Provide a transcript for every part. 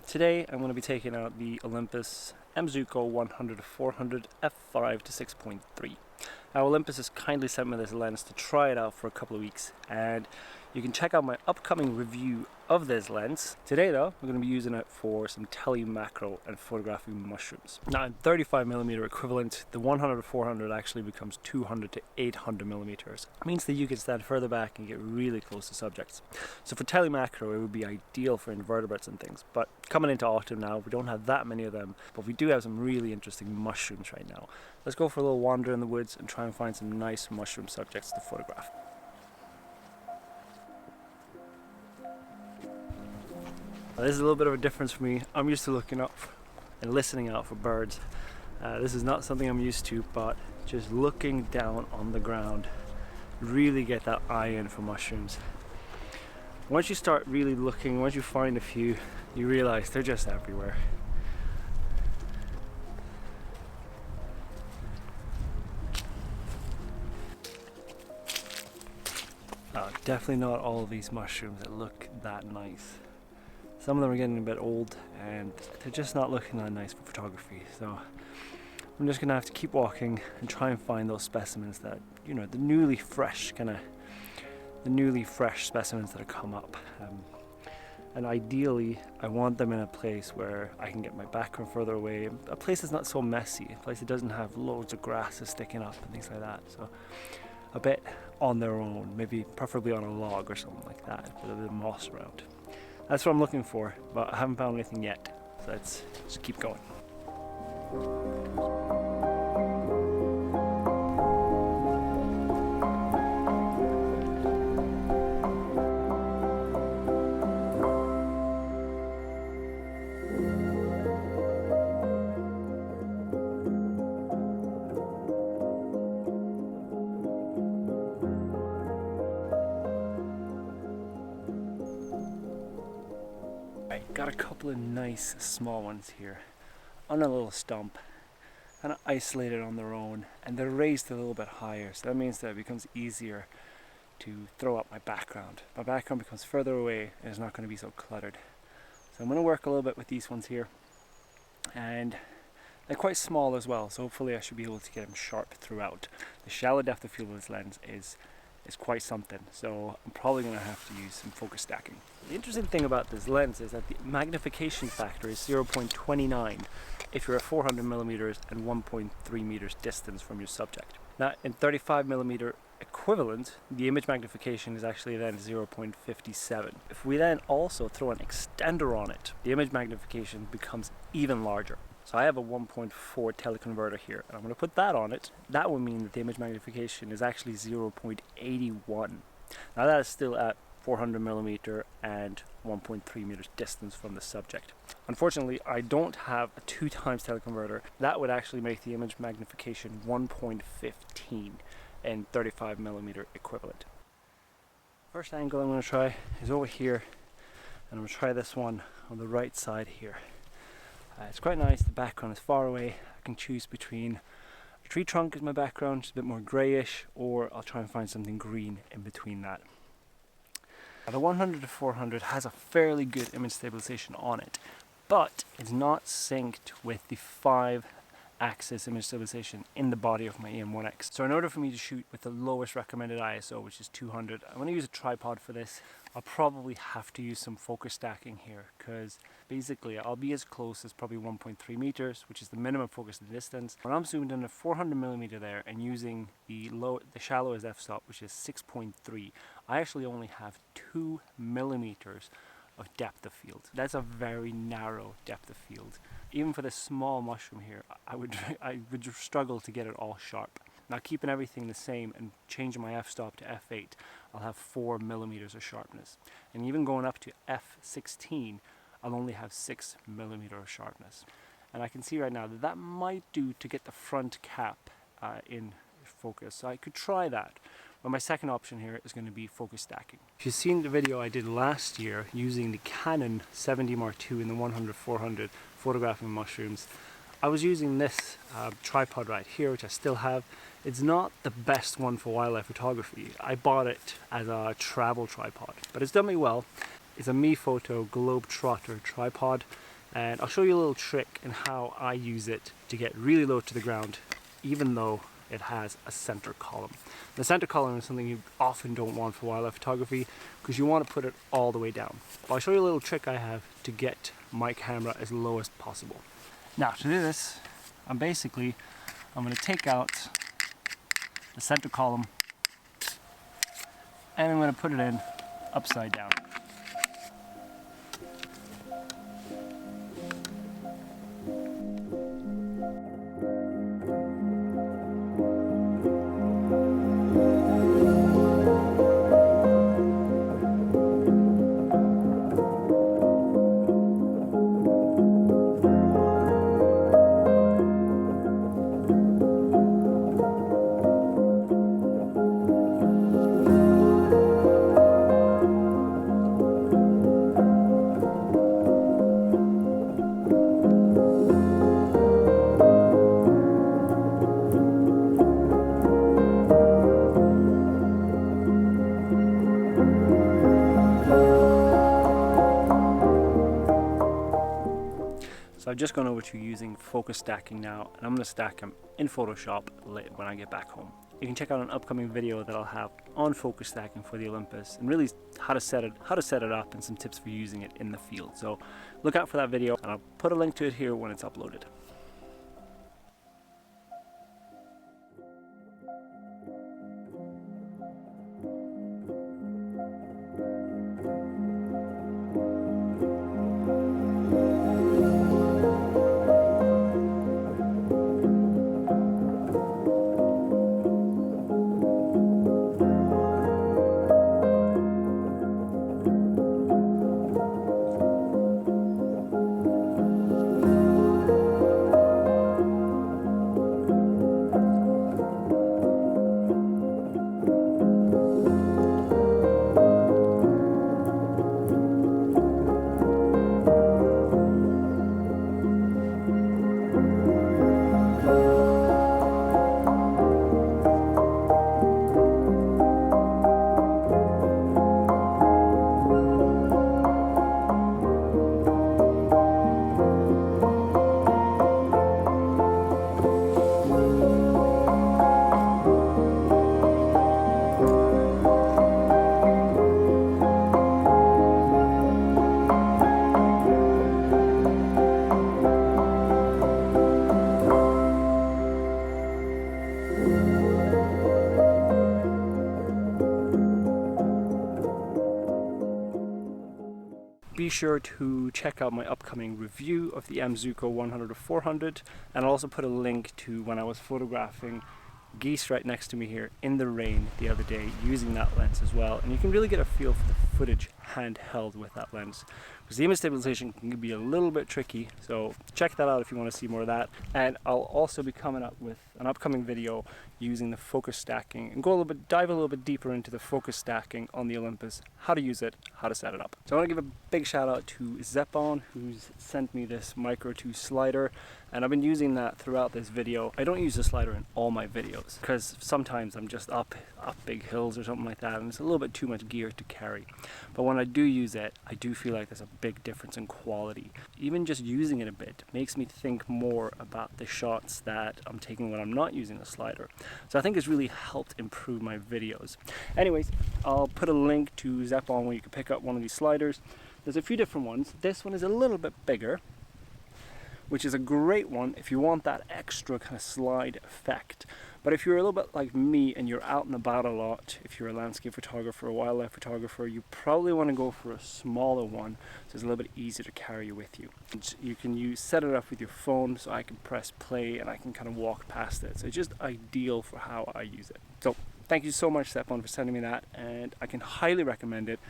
Today I'm going to be taking out the Olympus M.Zuiko 100-400 f5 to 6.3. Now Olympus has kindly sent me this lens to try it out for a couple of weeks, and you can check out my upcoming review of this lens. Today though, we're going to be using it for some Tele macro and photographing mushrooms. Now in 35mm equivalent, the 100-400 actually becomes 200 to 800mm. It means that you can stand further back and get really close to subjects. So for Tele macro it would be ideal for invertebrates and things, but coming into autumn now, we don't have that many of them, but we do have some really interesting mushrooms right now. Let's go for a little wander in the woods and try and find some nice mushroom subjects to photograph. Now, this is a little bit of a difference for me. I'm used to looking up and listening out for birds. This is not something I'm used to, but just looking down on the ground, really get that eye in for mushrooms. Once you start really looking, once you find a few, you realize they're just everywhere. Definitely not all of these mushrooms that look that nice. Some of them are getting a bit old and they're just not looking that nice for photography. So I'm just gonna have to keep walking and try and find those specimens that, you know, the newly fresh specimens that have come up. And ideally, I want them in a place where I can get my background further away, a place that's not so messy, a place that doesn't have loads of grasses sticking up and things like that. So a bit on their own, maybe preferably on a log or something like that, with a bit of moss around. That's what I'm looking for, but I haven't found anything yet, so let's just keep going. Got a couple of nice small ones here on a little stump, kind of isolated on their own, and they're raised a little bit higher, so that means that it becomes easier to throw up my background. My background becomes further away and it's not going to be so cluttered. So I'm going to work a little bit with these ones here, and they're quite small as well, so hopefully I should be able to get them sharp throughout. The shallow depth of field of this lens is quite something, so I'm probably going to have to use some focus stacking. The interesting thing about this lens is that the magnification factor is 0.29 if you're at 400mm and 1.3 meters distance from your subject. Now in 35mm equivalent, the image magnification is actually then 0.57. If we then also throw an extender on it, the image magnification becomes even larger. So I have a 1.4 teleconverter here, and I'm going to put that on it. That will mean that the image magnification is actually 0.81. Now that is still at 400mm and 1.3 meters distance from the subject. Unfortunately, I don't have a 2x teleconverter. That would actually make the image magnification 1.15 in 35mm equivalent. First angle I'm going to try is over here, and I'm going to try this one on the right side here. It's quite nice, the background is far away. I can choose between a tree trunk as my background, just a bit more greyish, or I'll try and find something green in between that. Now, the 100-400 has a fairly good image stabilization on it, but it's not synced with the 5-axis image stabilization in the body of my EM1X. So in order for me to shoot with the lowest recommended ISO, which is 200, I'm going to use a tripod for this. I'll probably have to use some focus stacking here, because basically I'll be as close as probably 1.3 meters, which is the minimum focus distance. When I'm zoomed in at 400mm there and using the shallowest f-stop, which is 6.3, I actually only have 2 millimeters of depth of field. That's a very narrow depth of field. Even for this small mushroom here, I would struggle to get it all sharp. Now, keeping everything the same and changing my f-stop to f8, I'll have 4 millimeters of sharpness. And even going up to f16, I'll only have 6 millimeter of sharpness. And I can see right now that that might do to get the front cap in focus. So I could try that. But my second option here is going to be focus stacking. If you've seen the video I did last year using the Canon 70 Mark II in the 100-400 photographing mushrooms. I was using this tripod right here, which I still have. It's not the best one for wildlife photography. I bought it as a travel tripod, but it's done me well. It's a MePhoto Globetrotter tripod, and I'll show you a little trick in how I use it to get really low to the ground, even though it has a center column. The center column is something you often don't want for wildlife photography because you want to put it all the way down. But I'll show you a little trick I have to get my camera as low as possible. Now to do this, I'm going to take out the center column and I'm going to put it in upside down. So I've just gone over to using focus stacking now, and I'm going to stack them in Photoshop when I get back home. You can check out an upcoming video that I'll have on focus stacking for the Olympus and really how to set it up and some tips for using it in the field. So look out for that video, and I'll put a link to it here when it's uploaded. Be sure to check out my upcoming review of the M.Zuiko 100-400, and I'll also put a link to when I was photographing geese right next to me here in the rain the other day using that lens as well, and you can really get a feel for the footage handheld with that lens, because the image stabilization can be a little bit tricky. So check that out if you want to see more of that. And I'll also be coming up with an upcoming video using the focus stacking and dive a little bit deeper into the focus stacking on the Olympus, how to use it, how to set it up. So I want to give a big shout out to Zeapon, who's sent me this Micro 2 slider, and I've been using that throughout this video. I don't use the slider in all my videos because sometimes I'm just up big hills or something like that, and it's a little bit too much gear to carry. But when I do use it, I do feel like there's a big difference in quality. Even just using it a bit makes me think more about the shots that I'm taking when I'm not using the slider. So I think it's really helped improve my videos. Anyways, I'll put a link to Zeapon where you can pick up one of these sliders. There's a few different ones. This one is a little bit bigger, which is a great one if you want that extra kind of slide effect. But if you're a little bit like me and you're out and about a lot, if you're a landscape photographer or wildlife photographer, you probably want to go for a smaller one so it's a little bit easier to carry with you. You can set it up with your phone, so I can press play and I can kind of walk past it. So it's just ideal for how I use it. So thank you so much, Espen, for sending me that, and I can highly recommend it.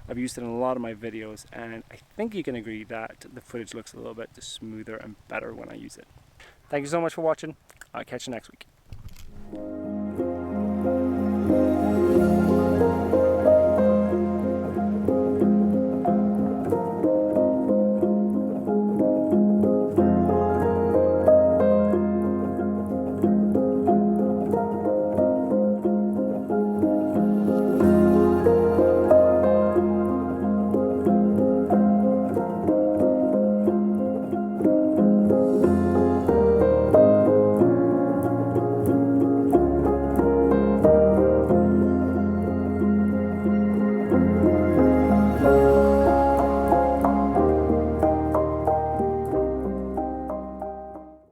I've used it in a lot of my videos, and I think you can agree that the footage looks a little bit smoother and better when I use it. Thank you so much for watching. I'll catch you next week.